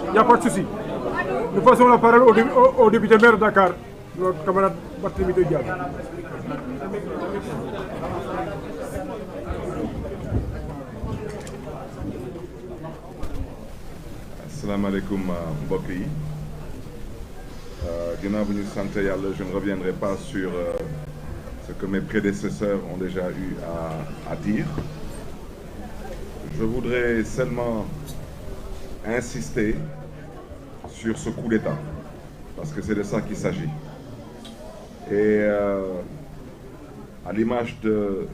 Il n'y a pas de souci. Nous passons la parole au député maire de Dakar, notre camarade Barthélémy Diaz. Assalamu alaikum mbokk yi ginnaaw bu ñu sant Yàlla, je ne reviendrai pas sur ce que mes prédécesseurs ont déjà eu à dire. Je voudrais seulement insister sur ce coup d'État, parce que c'est de ça qu'il s'agit. Et à l'image de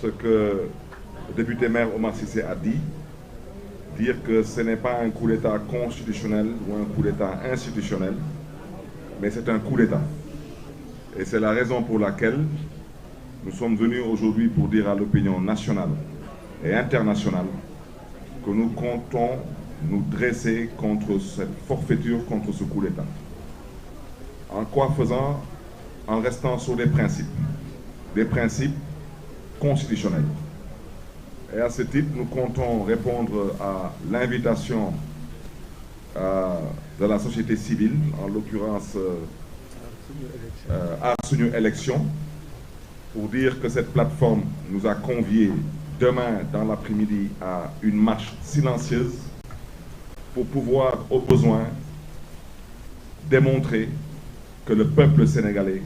ce que le député maire Omar Cissé a dit, dire que ce n'est pas un coup d'État constitutionnel ou un coup d'État institutionnel, mais c'est un coup d'État. Et c'est la raison pour laquelle nous sommes venus aujourd'hui pour dire à l'opinion nationale et internationale que nous comptons nous dresser contre cette forfaiture, contre ce coup d'État. En quoi faisant? En restant sur des principes constitutionnels. Et à ce titre, nous comptons répondre à l'invitation de la société civile, en l'occurrence Aar Sunu Élection, pour dire que cette plateforme nous a conviés demain dans l'après-midi à une marche silencieuse pour pouvoir, au besoin, démontrer que le peuple sénégalais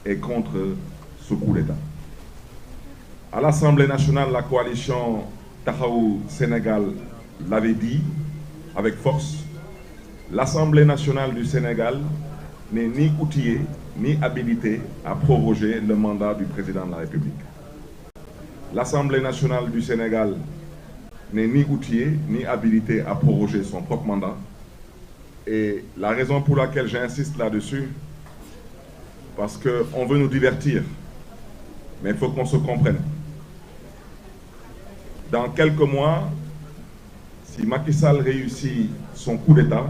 est contre ce coup d'État. À l'Assemblée nationale, la coalition Taxawu Sénégal l'avait dit avec force. L'Assemblée nationale du Sénégal n'est ni outillée ni habilitée à proroger le mandat du président de la République. L'Assemblée nationale du Sénégal n'est ni outillée ni habilitée à proroger son propre mandat. Et la raison pour laquelle j'insiste là-dessus, parce qu'on veut nous divertir, mais il faut qu'on se comprenne. Dans quelques mois, si Macky Sall réussit son coup d'État,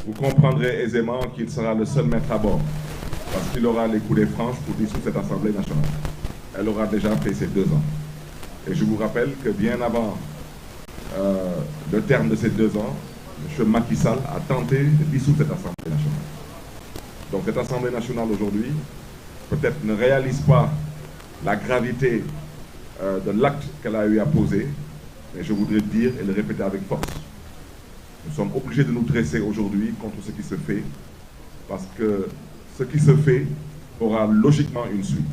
vous comprendrez aisément qu'il sera le seul maître à bord, parce qu'il aura les coulées franches pour dissoudre cette Assemblée nationale. Elle aura déjà fait ses 2 ans. Et je vous rappelle que bien avant le terme de ces 2 ans, M. Macky Sall a tenté de dissoudre cette Assemblée nationale. Donc cette Assemblée nationale aujourd'hui, peut-être ne réalise pas la gravité de l'acte qu'elle a eu à poser, mais je voudrais dire et le répéter avec force. Nous sommes obligés de nous dresser aujourd'hui contre ce qui se fait, parce que ce qui se fait aura logiquement une suite.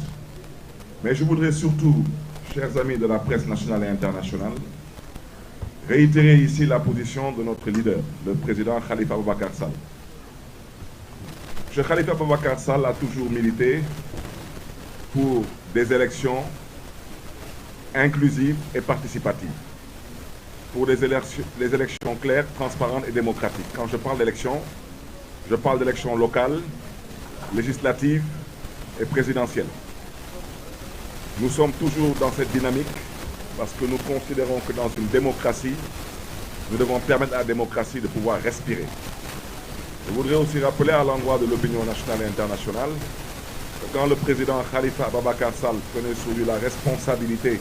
Mais je voudrais surtout, chers amis de la presse nationale et internationale, réitérer ici la position de notre leader, le président Khalifa Aboubacar Sall. M. Khalifa Aboubacar Sall a toujours milité pour des élections inclusives et participatives, pour des élections claires, transparentes et démocratiques. Quand je parle d'élections, je parle d'élections locales, législatives et présidentielles. Nous sommes toujours dans cette dynamique parce que nous considérons que dans une démocratie, nous devons permettre à la démocratie de pouvoir respirer. Je voudrais aussi rappeler à l'endroit de l'opinion nationale et internationale que quand le président Khalifa Aboubacar Sall prenait sur lui la responsabilité,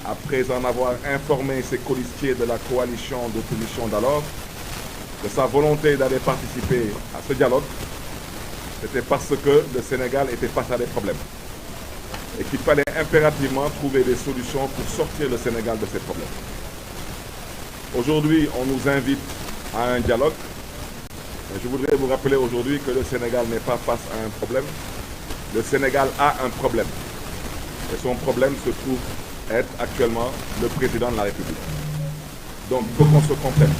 après en avoir informé ses colistiers de la coalition d'opposition d'alors, de sa volonté d'aller participer à ce dialogue, c'était parce que le Sénégal était face à des problèmes et qu'il fallait impérativement trouver des solutions pour sortir le Sénégal de ces problèmes. Aujourd'hui, on nous invite à un dialogue. Et je voudrais vous rappeler aujourd'hui que le Sénégal n'est pas face à un problème. Le Sénégal a un problème. Et son problème se trouve être actuellement le président de la République. Donc il faut qu'on se comprenne.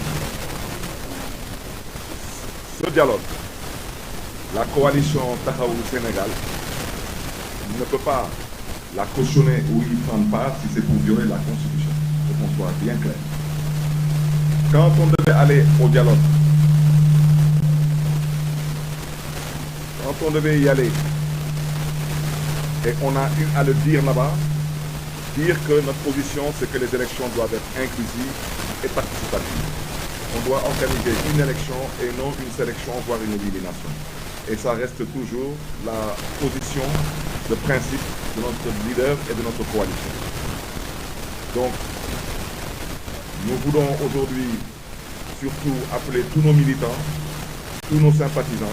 Ce dialogue, la coalition Taxawu Sénégal ne peut pas la cautionner ou y prendre part si c'est pour violer la Constitution. Il faut qu'on soit bien clair. Quand on devait aller au dialogue, quand on devait y aller, et on a eu à le dire là-bas, dire que notre position, c'est que les élections doivent être inclusives et participatives. On doit organiser une élection et non une sélection, voire une élimination. Et ça reste toujours la position de principe de notre leader et de notre coalition. Donc, nous voulons aujourd'hui surtout appeler tous nos militants, tous nos sympathisants.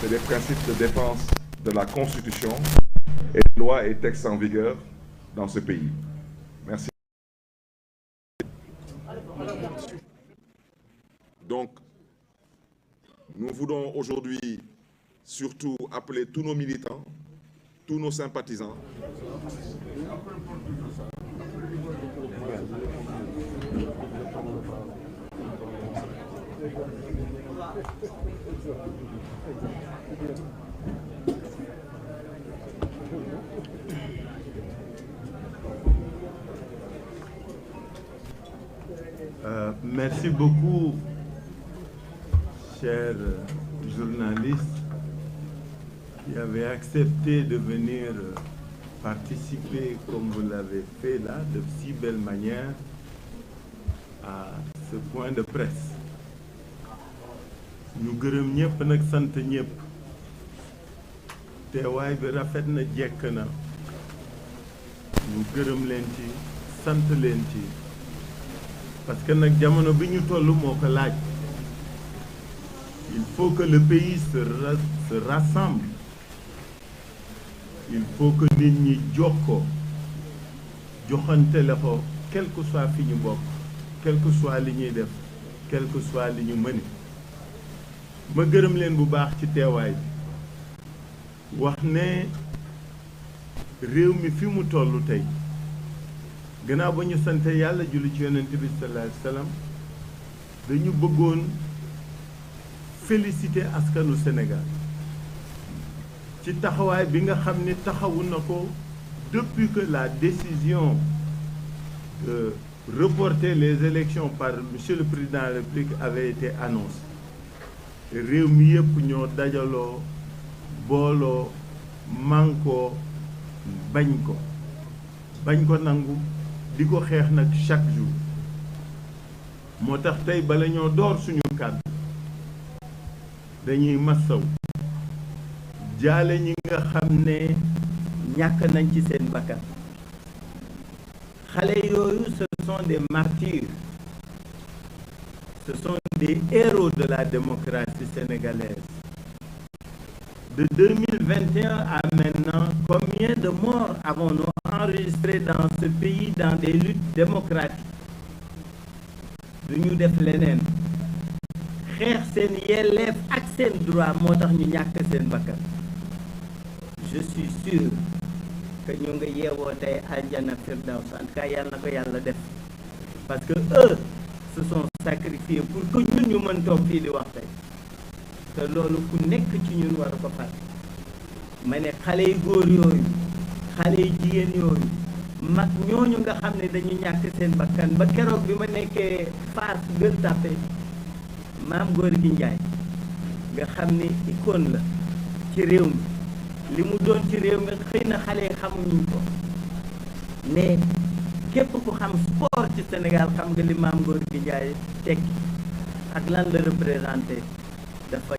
C'est des principes de défense de la Constitution et des lois et textes en vigueur dans ce pays. Merci. Donc, nous voulons aujourd'hui surtout appeler tous nos militants, tous nos sympathisants. Merci beaucoup, chers journalistes, qui avez accepté de venir participer, comme vous l'avez fait là, de si belle manière, à ce point de presse. ñu gërëm ñëpp nag sant ñëpp teewaay bi rafet na jekk na ñu gërëm leen ci sant leen ci parce que nag jamono bi ñu toll moo ko laaj. Il faut que le pays se rassemble. Il faut que nit ñi jokkoo joxante loxo quel que soit fi ñu bokk quel que soit li ñuy def quel que soit li ñu mëni ma gërëm leen bu baax ci teewaay bi wax ne réew mi fi mu toll tey gannaaw ba ñu sant yàlla julli ci yonent bi sallallahu alayhi wa sallam dañu bëggoon féliciter askanu Sénégal ci taxawaay bi nga xam ni taxawu na ko depuis que la décision de reporter les élections par monsieur le président de la République avait été annoncée réew mi yëpp ñoo dajaloo booloo mànkoo bañ ko nangu di ko xeex nag chaque jour moo tax tey bala ñoo door suñu kàddu dañuy massaw jaale ñi nga xam ne ñàkk nañ ci seen bakkan xale yooyu ce sont des martyrs, ce sont des héros de la démocratie sénégalaise. De 2021 à maintenant, combien de morts avons-nous enregistrés dans ce pays dans des luttes démocratiques? duñu def leneen xeex seen yelleef ak seen droit moo tax ñu ñàkk seen bakkan. Je suis sûr que ñu nga yeewoo tey aljana firdaws en tout cas yàlla na ko yàlla def parce que eux se sont sacrifiés pour que ñun ñu mën toog fii di wax tey te loolu ku nekk ci ñun war ko fàtte. ma ne xale yu góor yooyu xale yu jigéen yooyu mag ñooñu nga xam ne dañu ñàkk seen bakkan ba keroog bi ma nekkee Fass Gueule Tapée Maam Gorgui Ndiaye nga xam ne icône la ci réew mi li mu doon ci réew mi xëy na xale yi xamuñu ko mais képp ku xam sport ci Sénégal xam nga li Maam Gorgui Ndiaye tekki ak lan la représenté dafa